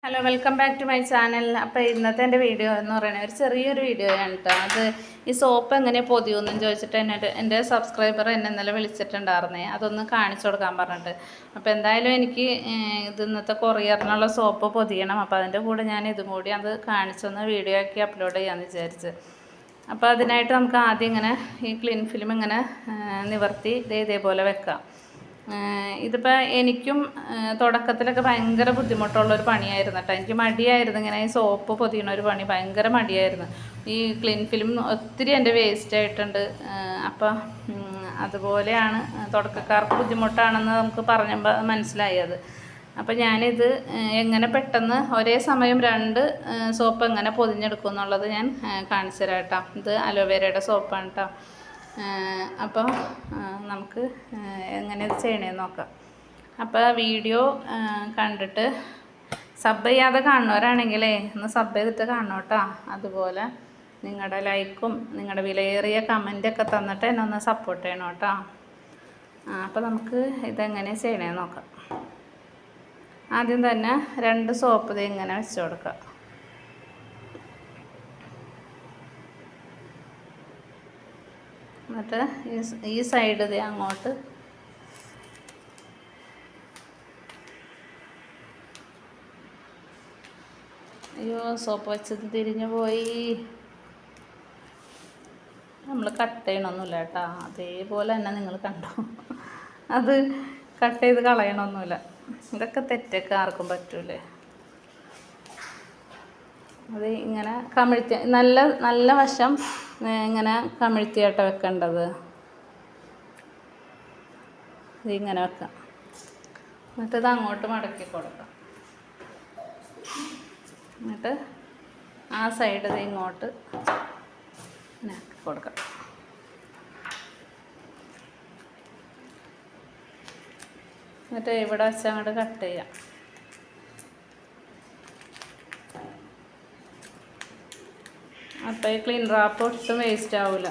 Hello, welcome back to my channel. അപ്പോൾ ഇന്നത്തെ എൻ്റെ വീഡിയോ എന്ന് പറയുന്നത് ഒരു ചെറിയൊരു വീഡിയോ ആണ് കേട്ടോ. അത് ഈ സോപ്പ് എങ്ങനെ പൊതിയുമെന്നും ചോദിച്ചിട്ട് എൻ്റെ സബ്സ്ക്രൈബർ എന്നെ ഇന്നലെ വിളിച്ചിട്ടുണ്ടായിരുന്നേ. അതൊന്ന് കാണിച്ചു കൊടുക്കാൻ പറഞ്ഞിട്ട്. അപ്പോൾ എന്തായാലും എനിക്ക് ഇത് ഇന്നത്തെ കൊറിയറിനുള്ള സോപ്പ് പൊതിയണം. അപ്പോൾ അതിൻ്റെ കൂടെ ഞാൻ ഇതും കൂടി അത് കാണിച്ചൊന്ന് വീഡിയോ ആക്കി അപ്ലോഡ് ചെയ്യാമെന്ന് വിചാരിച്ച്. അപ്പോൾ അതിനായിട്ട് നമുക്ക് ആദ്യം ഇങ്ങനെ ഈ ക്ലീൻ ഫിലിം ഇങ്ങനെ നിവർത്തി ഇതേപോലെ വെക്കാം. ഇതിപ്പോൾ എനിക്കും തുടക്കത്തിലൊക്കെ ഭയങ്കര ബുദ്ധിമുട്ടുള്ളൊരു പണിയായിരുന്നു കേട്ടോ. എനിക്ക് മടിയായിരുന്നു ഇങ്ങനെ ഈ സോപ്പ് പൊതിയണ ഒരു പണി, ഭയങ്കര മടിയായിരുന്നു. ഈ ക്ലീൻ ഫിലിം ഒത്തിരി എൻ്റെ വേസ്റ്റ് ആയിട്ടുണ്ട്. അപ്പം അതുപോലെയാണ്, തുടക്കക്കാർക്ക് ബുദ്ധിമുട്ടാണെന്ന് നമുക്ക് പറഞ്ഞപ്പോൾ മനസ്സിലായത്. അപ്പം ഞാനിത് എങ്ങനെ പെട്ടെന്ന് ഒരേ സമയം 2 സോപ്പ് എങ്ങനെ പൊതിഞ്ഞെടുക്കും എന്നുള്ളത് ഞാൻ കാണിച്ചു തരാം കേട്ടോ. ഇത് അലോവേരയുടെ സോപ്പാണ് കേട്ടോ. അപ്പോൾ നമുക്ക് എങ്ങനെ ഇത് ചെയ്യണമെന്ന് നോക്കാം. അപ്പോൾ വീഡിയോ കണ്ടിട്ട് സബ് ചെയ്യാതെ കാണുന്നവരാണെങ്കിലേ ഒന്ന് സബ് ചെയ്തിട്ട് കാണണം കേട്ടോ. അതുപോലെ നിങ്ങളുടെ ലൈക്കും നിങ്ങളുടെ വിലയേറിയ കമൻറ്റൊക്കെ തന്നിട്ട് എന്നെ ഒന്ന് സപ്പോർട്ട് ചെയ്യണം കേട്ടോ. അപ്പോൾ നമുക്ക് ഇതെങ്ങനെ ചെയ്യണമെന്ന് നോക്കാം. ആദ്യം തന്നെ 2 സോപ്പ് ഇത് ഇങ്ങനെ വെച്ച് കൊടുക്കാം. എന്നിട്ട് ഈ സൈഡ് ഇത് അങ്ങോട്ട് അയ്യോ, സോപ്പ് വെച്ചത് തിരിഞ്ഞു പോയി. നമ്മൾ കട്ട് ചെയ്യണമൊന്നുമില്ല കേട്ടോ. അതേപോലെ തന്നെ നിങ്ങൾ കണ്ടോ, അത് കട്ട് ചെയ്ത് കളയണമൊന്നുമില്ല. ഇതൊക്കെ തെറ്റൊക്കെ ആർക്കും പറ്റൂലേ. അത് ഇങ്ങനെ കമിഴ്ത്തി നല്ല വശം ഇങ്ങനെ കമിഴ്ത്തിയായിട്ട് വെക്കേണ്ടത്. ഇതിങ്ങനെ വെക്കാം. എന്നിട്ട് ഇത് അങ്ങോട്ട് മടക്കി കൊടുക്കാം. എന്നിട്ട് ആ സൈഡ് ഇത് ഇങ്ങോട്ട് ഇങ്ങനെ ആക്കി കൊടുക്കാം. എന്നിട്ട് ഇവിടെ വെച്ച് അങ്ങോട്ട് കട്ട് ചെയ്യാം. അപ്പോൾ ഈ ക്ലീൻ റാപ്പ് ഒട്ടും വേസ്റ്റ് ആവില്ല.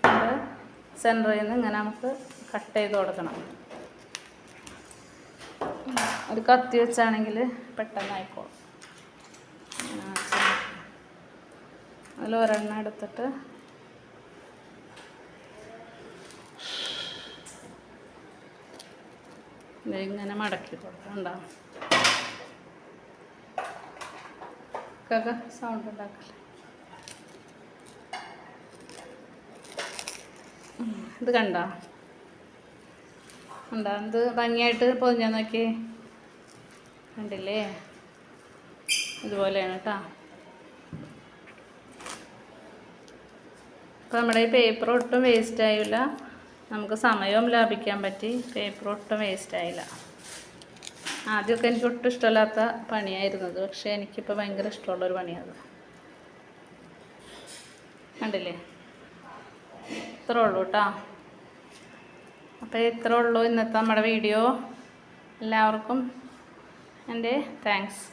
അത് സെൻറ്ററിൽ നിന്ന് ഇങ്ങനെ നമുക്ക് കട്ട് ചെയ്ത് കൊടുക്കണം. ഒരു കത്തി വെച്ചാണെങ്കിൽ പെട്ടെന്നായിക്കോളും. അതിൽ ഒരെണ്ണം എടുത്തിട്ട് ഇങ്ങനെ മടക്കി കൊടുക്കാം. ഉണ്ടാവും സൗണ്ട് ഉണ്ടാക്കല്ലേ. ഇത് കണ്ടോ, ഇത് ഭംഗിയായിട്ട് പൊതിഞ്ഞാൽ നോക്കി കണ്ടില്ലേ. ഇതുപോലെയാണ് കേട്ടോ. അപ്പോൾ നമ്മുടെ ഈ പേപ്പർ ഒട്ടും വേസ്റ്റ് ആയില്ല. നമുക്ക് സമയവും ലാഭിക്കാൻ പറ്റി. പേപ്പർ ഒട്ടും വേസ്റ്റ് ആയില്ല. ആദ്യമൊക്കെ എനിക്ക് ഒട്ടും ഇഷ്ടമില്ലാത്ത പണിയായിരുന്നത്, പക്ഷേ എനിക്കിപ്പോൾ ഭയങ്കര ഇഷ്ടമുള്ളൊരു പണിയാണ്. കണ്ടില്ലേ, ഇത്രേ ഉള്ളൂ കേട്ടോ. അപ്പോൾ ഇത്രേ ഉള്ളൂ ഇന്നത്തെ നമ്മുടെ വീഡിയോ. എല്ലാവർക്കും എൻ്റെ താങ്ക്സ്.